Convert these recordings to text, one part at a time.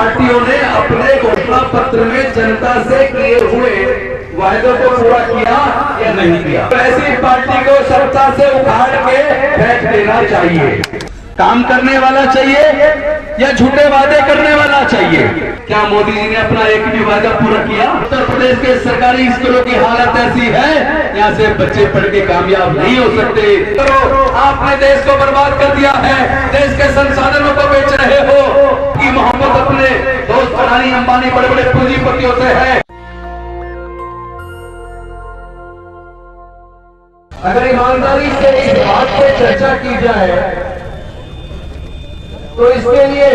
पार्टियों ने अपने घोषणा पत्र में जनता से किए हुए वायदों को पूरा किया या नहीं किया। ऐसी पार्टी को सत्ता से उखाड़ के फेंक देना चाहिए। काम करने वाला चाहिए या झूठे वादे करने वाला चाहिए? क्या मोदी जी ने अपना एक भी वादा पूरा किया? उत्तर प्रदेश के सरकारी स्कूलों की हालत ऐसी है, यहाँ से बच्चे पढ़ के कामयाब नहीं हो सकते। करो, आपने देश को बर्बाद कर दिया है, देश के संसाधनों को बेच रहे हो। की मोहब्बत अपने दोस्त अडानी अंबानी बड़े बड़े पूंजीपतियों से है। अगर ईमानदारी से इस बात पे चर्चा की जाए तो इसके लिए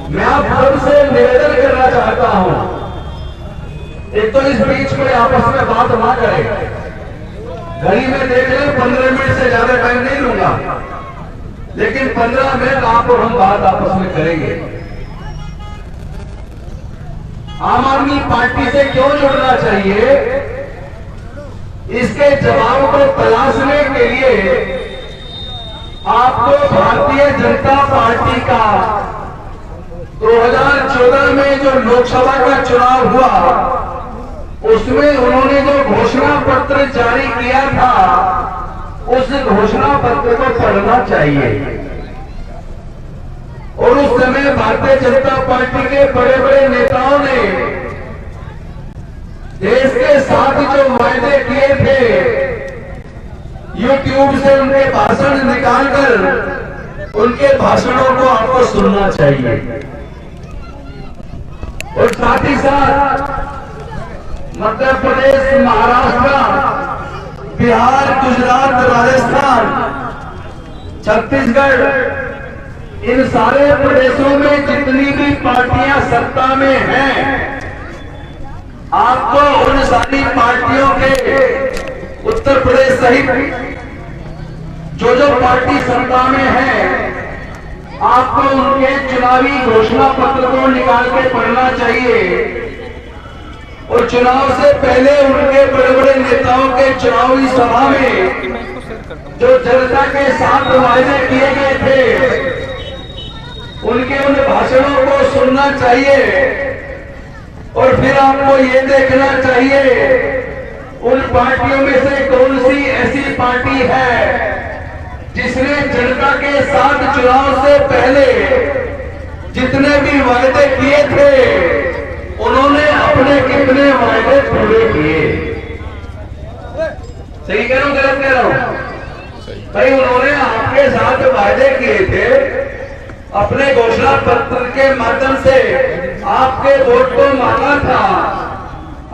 मैं आप सबसे निवेदन करना चाहता हूं, एक तो इस बीच में आपस में बात ना करें। घड़ी में देख लें, 15 मिनट से ज्यादा टाइम नहीं लूंगा, लेकिन 15 मिनट आप और हम बात आपस में करेंगे। आम आदमी पार्टी से क्यों जुड़ना चाहिए, इसके जवाब को तलाशने के लिए आपको भारतीय जनता पार्टी का 2014 में जो लोकसभा का चुनाव हुआ, उसमें उन्होंने जो घोषणा पत्र जारी किया था, उस घोषणा पत्र को पढ़ना चाहिए। और उस समय भारतीय जनता पार्टी के बड़े बड़े नेताओं ने देश के साथ जो वायदे किए थे, यूट्यूब से उनके भाषण निकालकर उनके भाषणों को आपको सुनना चाहिए। और साथ ही साथ मध्य प्रदेश, महाराष्ट्र, बिहार, गुजरात, राजस्थान, छत्तीसगढ़, इन सारे प्रदेशों में जितनी भी पार्टियां सत्ता में हैं, आपको उन सारी पार्टियों के, उत्तर प्रदेश सहित जो पार्टी सत्ता में है, आपको उनके चुनावी घोषणा पत्र को निकाल के पढ़ना चाहिए। और चुनाव से पहले उनके बड़े बड़े नेताओं के चुनावी सभा में जो जनता के साथ वायदे किए गए थे, उनके उन भाषणों को सुनना चाहिए। और फिर आपको ये देखना चाहिए उन पार्टियों में से कौन सी ऐसी पार्टी है जिसने जनता के साथ चुनाव से पहले जितने भी वायदे किए थे, उन्होंने अपने कितने वायदे पूरे किए। सही कह रहा हूं, गलत कह रहा हूं? भाई, उन्होंने आपके साथ वायदे किए थे, अपने घोषणा पत्र के माध्यम से आपके वोट को मांगा था।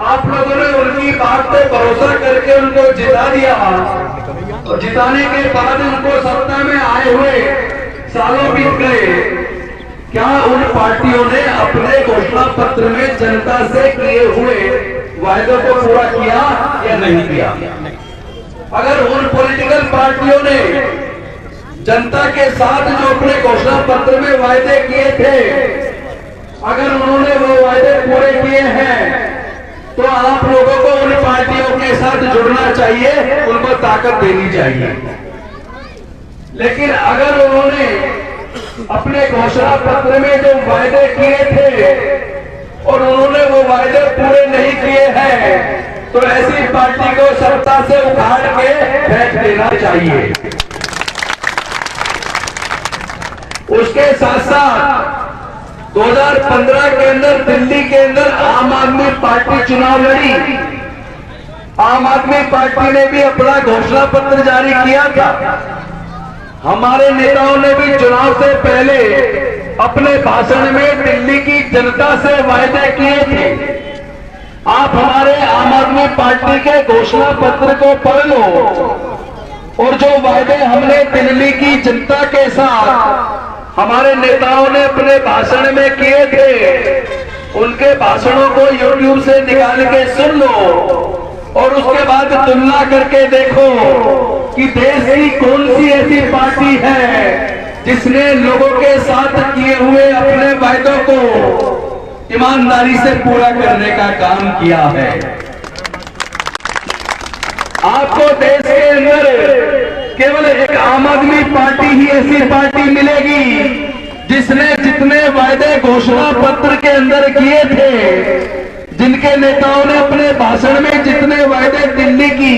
आप लोगों ने उनकी बात पे भरोसा करके उनको जिता दिया, और जिताने के बाद उनको सत्ता में आए हुए सालों बीत गए। क्या उन पार्टियों ने अपने घोषणा पत्र में जनता से किए हुए वायदों को पूरा किया या नहीं किया? अगर उन पॉलिटिकल पार्टियों ने जनता के साथ जो अपने घोषणा पत्र में वायदे किए थे, अगर उन्होंने वो वायदे पूरे किए हैं, तो आप लोगों को उन पार्टियों के साथ जुड़ना चाहिए, उनको ताकत देनी चाहिए। लेकिन अगर उन्होंने अपने घोषणा पत्र में जो वायदे किए थे और उन्होंने वो वायदे पूरे नहीं किए हैं, तो ऐसी पार्टी को सत्ता से उखाड़ के फेंक देना चाहिए। उसके साथ साथ 2015 के अंदर दिल्ली के अंदर आम आदमी पार्टी चुनाव लड़ी। आम आदमी पार्टी ने भी अपना घोषणा पत्र जारी किया था। हमारे नेताओं ने भी चुनाव से पहले अपने भाषण में दिल्ली की जनता से वायदे किए थे। आप हमारे आम आदमी पार्टी के घोषणा पत्र को पढ़ लो, और जो वायदे हमने दिल्ली की जनता के साथ हमारे नेताओं ने अपने भाषण में किए थे, उनके भाषणों को YouTube से निकाल के सुन लो, और उसके बाद तुलना करके देखो कि देश की कौन सी ऐसी पार्टी है जिसने लोगों के साथ किए हुए अपने वायदों को ईमानदारी से पूरा करने का काम किया है। आपको देश के अंदर केवल एक आम आदमी पार्टी ही ऐसी पार्टी मिलेगी जिसने जितने वायदे घोषणा पत्र के अंदर किए थे, जिनके नेताओं ने अपने भाषण में जितने वायदे दिल्ली की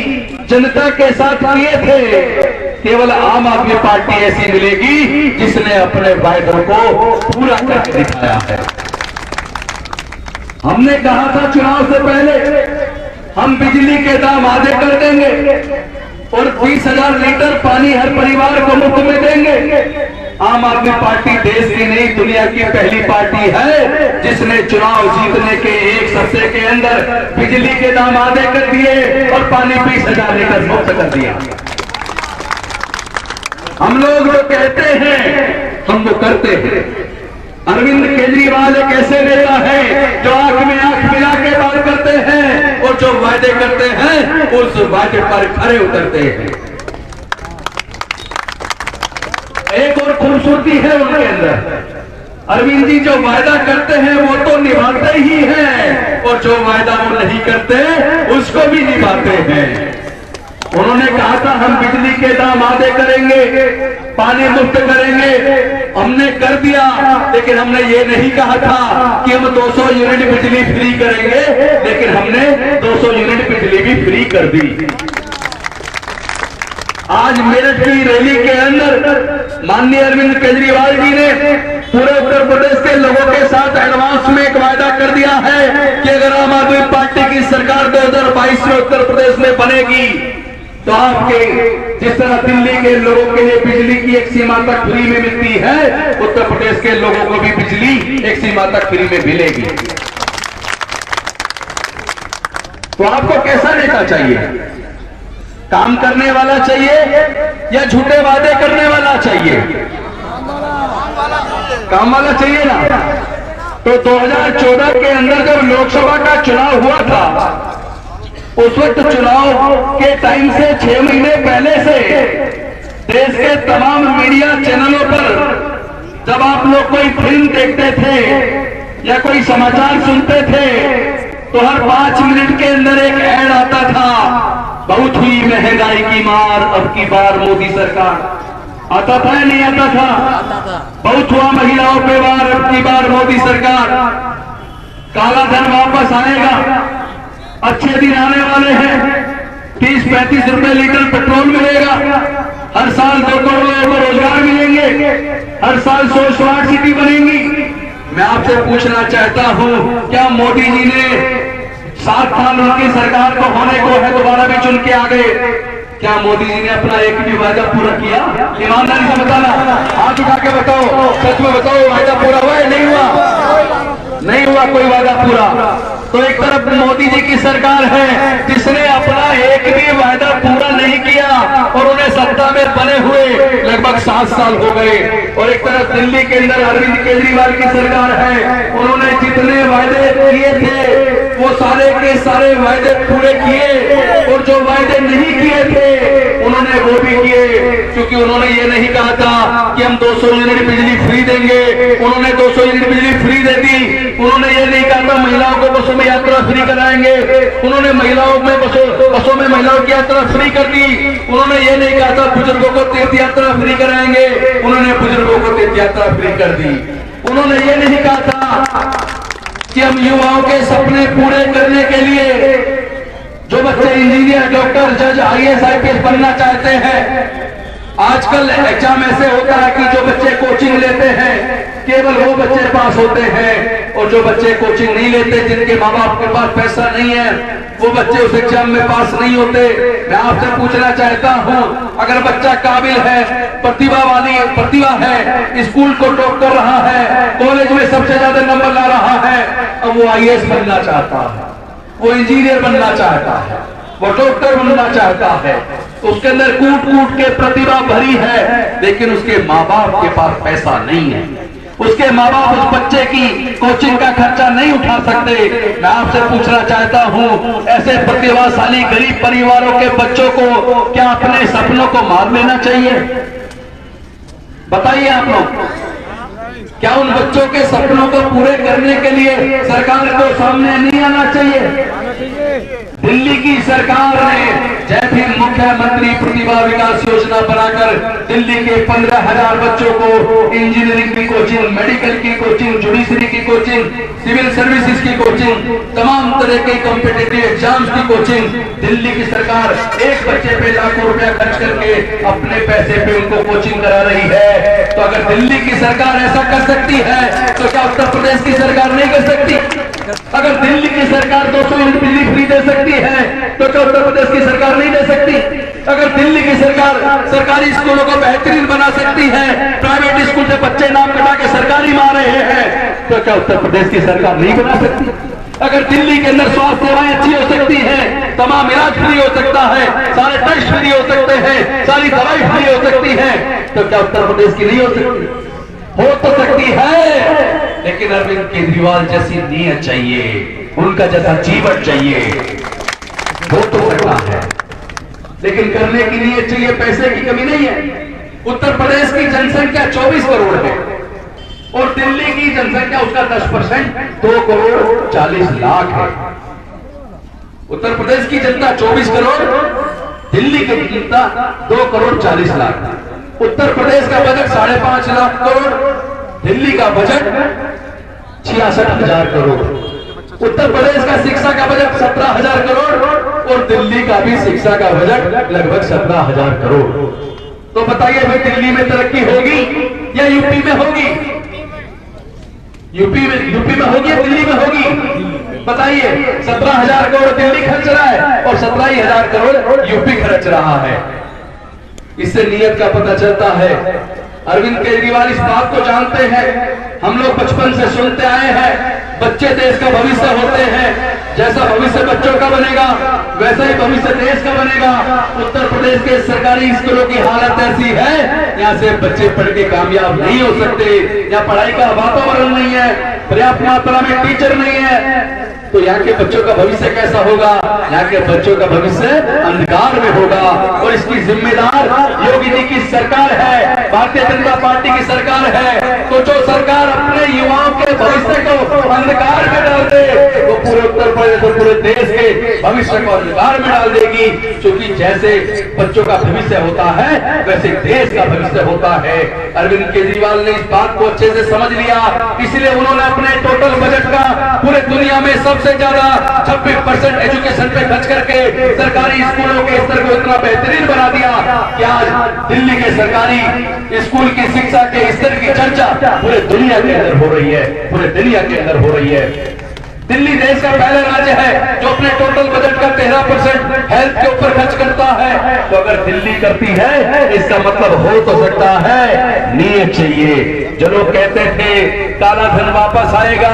जनता के साथ किए थे, केवल आम आदमी पार्टी ऐसी मिलेगी जिसने अपने वायदों को पूरा करके दिखाया है। हमने कहा था चुनाव से पहले हम बिजली के दाम आधे कर देंगे और 20,000 लीटर पानी हर परिवार को मुफ्त में देंगे। आम आदमी पार्टी देश की नहीं दुनिया की पहली पार्टी है जिसने चुनाव जीतने के एक सप्ताह के अंदर बिजली के दाम आधे कर दिए और पानी 20,000 लीटर मुफ्त कर दिया। हम लोग जो कहते हैं हम वो करते हैं। अरविंद केजरीवाल एक ऐसे नेता है जो आंख में आंख मिला के बात करते हैं और जो वायदे करते हैं उस वायदे पर खरे उतरते हैं। एक और खूबसूरती है उनके अंदर, अरविंद जी जो वायदा करते हैं वो तो निभाते ही हैं और जो वायदा वो नहीं करते उसको भी निभाते हैं। उन्होंने कहा था हम बिजली के दाम आधे करेंगे, पानी मुफ्त करेंगे, हमने कर दिया, लेकिन हमने ये नहीं कहा था कि हम 200 यूनिट बिजली फ्री करेंगे, लेकिन हमने 200 यूनिट बिजली भी फ्री कर दी। आज मेरठ की रैली के अंदर माननीय अरविंद केजरीवाल जी ने पूरे उत्तर प्रदेश के लोगों के साथ एडवांस में एक वायदा कर दिया है कि अगर आम आदमी पार्टी की सरकार 2022 में उत्तर प्रदेश में बनेगी तो आपके जिस तरह दिल्ली के लोगों के लिए बिजली की एक सीमा तक फ्री में मिलती है, उत्तर प्रदेश के लोगों को भी बिजली एक सीमा तक फ्री में मिलेगी। तो आपको कैसा नेता चाहिए? काम करने वाला चाहिए या झूठे वादे करने वाला चाहिए? काम वाला चाहिए ना। तो 2014 के अंदर जब लोकसभा का चुनाव हुआ था, उस वक्त चुनाव के टाइम से 6 महीने पहले से देश के तमाम मीडिया चैनलों पर जब आप लोग कोई फिल्म देखते थे या कोई समाचार सुनते थे तो हर 5 मिनट के अंदर एक ऐड आता था, बहुत हुई महंगाई की मार अब की बार मोदी सरकार। आता था या नहीं आता था? बहुत हुआ महिलाओं पे वार अब की बार मोदी सरकार। काला धन वापस आएगा, अच्छे दिन आने वाले हैं, 30-35 रुपए लीटर पेट्रोल मिलेगा, हर साल 2 करोड़ लोगों को रोजगार मिलेंगे, हर साल 100 स्मार्ट सिटी बनेंगी। मैं आपसे पूछना चाहता हूं, क्या मोदी जी ने 7 साल उनकी सरकार को होने को है, दोबारा भी चुन के आ गए, क्या मोदी जी ने अपना एक भी वायदा पूरा किया? ईमानदारी से बताना, हाथ उठा के बताओ, सच में बताओ, वायदा पूरा हुआ है? नहीं हुआ, नहीं हुआ कोई वादा पूरा। तो एक तरफ मोदी जी की सरकार है जिसने अपना एक भी वायदा पूरा नहीं किया और उन्हें सत्ता में बने हुए लगभग 7 साल हो गए, और एक तरफ दिल्ली के अंदर अरविंद केजरीवाल की सरकार है, उन्होंने जितने वायदे किए थे वो सारे के सारे वायदे पूरे किए और जो वायदे नहीं किए थे उन्होंने वो भी किए, क्योंकि उन्होंने ये नहीं कहा था कि हम 200 यूनिट बिजली फ्री देंगे, उन्होंने 200 यूनिट बिजली फ्री दे दी। उन्होंने ये नहीं कहा था महिलाओं को बसों में यात्रा फ्री कराएंगे, उन्होंने महिलाओं में बसों में महिलाओं की यात्रा फ्री कर दी। उन्होंने ये नहीं कहा था बुजुर्गों को तीर्थ यात्रा फ्री कराएंगे, उन्होंने बुजुर्गों को तीर्थ यात्रा फ्री कर दी। उन्होंने ये नहीं कहा था कि हम युवाओं के सपने पूरे करने के लिए जो बच्चे इंजीनियर, डॉक्टर, जज, IAS, IPS बनना चाहते हैं, आजकल एग्जाम ऐसे होता है कि जो बच्चे कोचिंग लेते हैं केवल वो बच्चे पास होते हैं, और जो बच्चे कोचिंग नहीं लेते, जिनके माँ बाप के पास पैसा नहीं है, वो बच्चे उस एग्जाम में पास नहीं होते। मैं आपसे पूछना चाहता हूँ, अगर बच्चा काबिल है, प्रतिभा है, स्कूल को टॉप कर रहा है, कॉलेज में सबसे ज्यादा नंबर ला रहा है, अब वो IAS बनना चाहता है, वो इंजीनियर बनना चाहता है, वो डॉक्टर बनना चाहता है, तो उसके अंदर कूट कूट के प्रतिभा भरी है, लेकिन उसके माँ बाप के पास पैसा नहीं है, उसके माँ बाप उस बच्चे की कोचिंग का खर्चा नहीं उठा सकते। मैं आपसे पूछना चाहता हूँ, ऐसे प्रतिभाशाली गरीब परिवारों के बच्चों को क्या अपने सपनों को मार लेना चाहिए? बताइए आप लोग, क्या उन बच्चों के सपनों को पूरे करने के लिए सरकार को सामने नहीं आना चाहिए? दिल्ली की सरकार ने जैसे मुख्यमंत्री प्रतिभा विकास योजना बनाकर दिल्ली के 15,000 बच्चों को इंजीनियरिंग की कोचिंग, मेडिकल की कोचिंग, जुडिशरी की कोचिंग, सिविल सर्विसेज की कोचिंग, तमाम तरह के कॉम्पिटिटिव एग्जाम्स की कोचिंग दिल्ली की सरकार एक बच्चे पे लाखों रुपया खर्च करके अपने पैसे पे उनको कोचिंग करा रही है। तो अगर दिल्ली की सरकार ऐसा कर सकती है तो क्या उत्तर प्रदेश की सरकार नहीं कर सकती? अगर दिल्ली की सरकार 200 यूनिट बिजली फ्री दे सकती है तो क्या उत्तर प्रदेश की सरकार नहीं दे सकती? अगर दिल्ली की सरकार सरकारी स्कूलों को बेहतरीन बना सकती है, प्राइवेट स्कूल से बच्चे नाम कटा के सरकारी मार रहे हैं, तो क्या उत्तर प्रदेश की सरकार नहीं बना सकती? अगर दिल्ली के अंदर स्वास्थ्य सेवाएं अच्छी हो सकती हैं, तमाम इलाज फ्री हो सकता है, सारे टेस्ट फ्री हो सकते हैं, सारी दवाई फ्री हो सकती है, तो क्या उत्तर प्रदेश की नहीं हो सकती? हो तो सकती है, लेकिन अरविंद केजरीवाल जैसी नीयत चाहिए, उनका जैसा जीवन चाहिए। हो तो सकता है, लेकिन करने की नीयत चाहिए, पैसे की कमी नहीं है। उत्तर प्रदेश की जनसंख्या 24 करोड़ है और दिल्ली की जनसंख्या उसका 10%, 2 करोड़ 40 लाख है। उत्तर प्रदेश की जनता 24 करोड़, दिल्ली की जनता 2 करोड़ 40 लाख। उत्तर प्रदेश का बजट 5.5 लाख करोड़, दिल्ली का बजट 66,000 करोड़। उत्तर प्रदेश का शिक्षा का बजट 17,000 करोड़ और दिल्ली का भी शिक्षा का बजट लगभग 17,000 करोड़। तो बताइए भाई, दिल्ली में तरक्की होगी या यूपी में होगी? यूपी में होगी या दिल्ली में होगी? बताइए। 17,000 करोड़ दिल्ली खर्च रहा है और 17,000 करोड़ यूपी खर्च रहा है। इससे नीयत का पता चलता है। अरविंद केजरीवाल इस बात को जानते हैं, हम लोग बचपन से सुनते आए हैं, बच्चे देश का भविष्य होते हैं, जैसा भविष्य बच्चों का बनेगा वैसा ही भविष्य देश का बनेगा। उत्तर प्रदेश के सरकारी स्कूलों की हालत ऐसी है, यहाँ से बच्चे पढ़ के कामयाब नहीं हो सकते, यहाँ पढ़ाई का वातावरण नहीं है, पर्याप्त मात्रा में टीचर नहीं है, तो यहाँ के बच्चों का भविष्य कैसा होगा? यहाँ के बच्चों का भविष्य अंधकार में होगा और इसकी जिम्मेदार योगी जी की सरकार है, भारतीय जनता पार्टी की सरकार है। तो जो सरकार अपने युवाओं के भविष्य को अंधकार में डाल दे, वो पूरे उत्तर प्रदेश और पूरे देश के भविष्य को अंधकार में डाल देगी। क्योंकि जैसे बच्चों का भविष्य होता है वैसे देश का भविष्य होता है। अरविंद केजरीवाल ने इस बात को अच्छे से समझ लिया, इसलिए उन्होंने अपने टोटल बजट का पूरे दुनिया में सबसे ज्यादा 26% एजुकेशन पे खर्च करके सरकारी स्कूलों के स्तर को इतना बेहतरीन बना दिया कि आज दिल्ली के सरकारी स्कूल की शिक्षा के स्तर की चर्चा पूरे दुनिया के अंदर हो रही है, पूरे दुनिया के अंदर हो रही है। दिल्ली देश का पहला राज्य है जो अपने टोटल बजट का 13% हेल्थ के ऊपर खर्च करता है। तो अगर दिल्ली करती है इसका मतलब हो तो सकता है, नीयत चाहिए। जो लोग कहते थे काला धन वापस आएगा,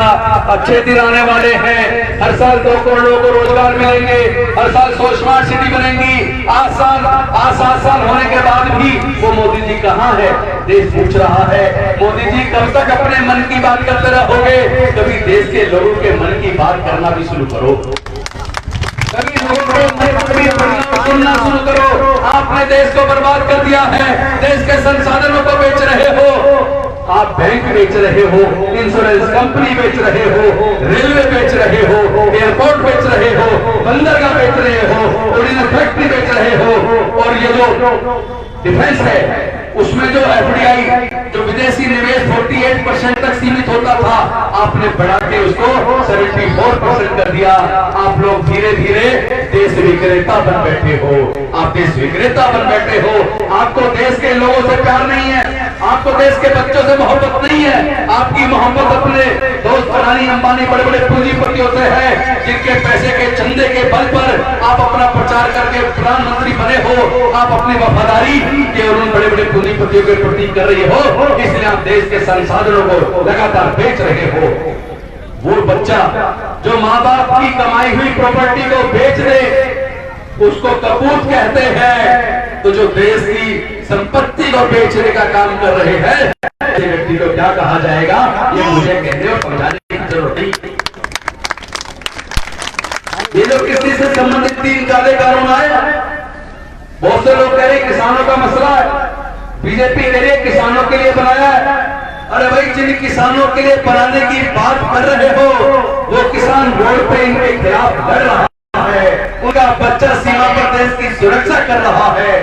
अच्छे दिन आने वाले हैं, हर साल 2 करोड़ लोगों को रोजगार मिलेंगे, हर साल 100 स्मार्ट सिटी बनेंगी, 7 साल होने के बाद भी वो मोदी जी कहाँ है? देश पूछ रहा है, मोदी जी कब तक अपने मन की बात करते रहोगे? कभी देश के लोगों के मन की बात करना भी शुरू करो, कभी लोगों को सुनना शुरू करो। आपने देश को बर्बाद कर दिया है, देश के संसाधनों को बेच रहे हो, आप बैंक बेच रहे हो, इंश्योरेंस कंपनी बेच रहे हो, रेलवे बेच रहे हो, एयरपोर्ट बेच रहे हो, बंदरगाह बेच रहे हो, ओरिजिनल फैक्ट्री बेच रहे हो। और ये जो डिफेंस है उसमें जो एफडीआई जो विदेशी निवेश 48% तक सीमित होता था, आपने बढ़ा के उसको 74% कर दिया। आप लोग धीरे धीरे देश विक्रेता बन बैठे हो, आप देश विक्रेता बन बैठे हो। आपको देश के लोगों से प्यार नहीं है, आपको देश के बच्चों से मोहब्बत नहीं है, आपकी मोहब्बत अपने दोस्त अडानी अंबानी बड़े बड़े पूंजीपतियों से है, जिनके पैसे के चंदे के बल पर आप अपना प्रचार करके प्रधानमंत्री बने हो। आप अपनी वफादारी केवल उन बड़े बड़े पूंजीपतियों के प्रति कर रही हो, इसलिए आप देश के संसाधनों को लगातार बेच रहे हो। वो बच्चा जो माँ बाप की कमाई हुई प्रॉपर्टी को बेच दे उसको कपूत कहते हैं। तो जो देश की संपत्ति को बेचने का काम कर रहे हैं ऐसे व्यक्ति को क्या कहा जाएगा, ये मुझे कहने और समझाने की जरूरत नहीं। ये जो किसी से संबंधित 3 काले कानून आए, बहुत से लोग कह रहे किसानों का मसला है, बीजेपी कह रही है किसानों के लिए बनाया है। अरे भाई, जिन किसानों के लिए बनाने की बात कर रहे हो वो किसान रोड पे इनके खिलाफ लड़ रहा है। उनका बच्चा सीमा पर देश की सुरक्षा कर रहा है,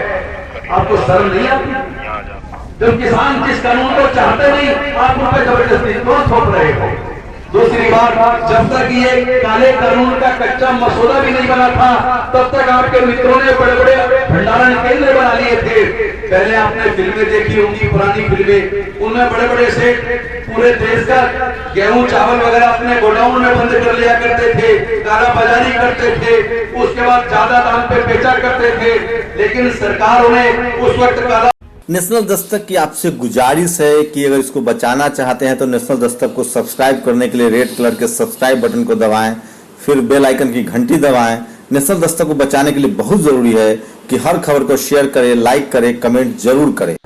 आपको शर्म नहीं आती? जब किसान जिस कानून को चाहते नहीं, आप उन पर जबरदस्ती क्यों थोप रहे हो? दूसरी बात, जब तक ये काले कानून का कच्चा मसौदा भी नहीं बना था, तब तक आपके मित्रों ने बड़े बड़े भंडारण केंद्र बना लिए थे। पहले आपने फिल्में देखी होंगी, पुरानी फिल्में, उनमें बड़े बड़े सेठ पूरे देश का गेहूं चावल वगैरह अपने गोडाउन में बंद कर लिया करते थे, काला बाजारी करते थे, उसके बाद ज्यादा दाम पे बेचा करते थे। लेकिन सरकारों ने उस वक्त काला नेशनल दस्तक की आपसे गुजारिश है कि अगर इसको बचाना चाहते हैं तो नेशनल दस्तक को सब्सक्राइब करने के लिए रेड कलर के सब्सक्राइब बटन को दबाएं, फिर बेल आइकन की घंटी दबाएं। नेशनल दस्तक को बचाने के लिए बहुत जरूरी है कि हर खबर को शेयर करें, लाइक करें, कमेंट जरूर करें।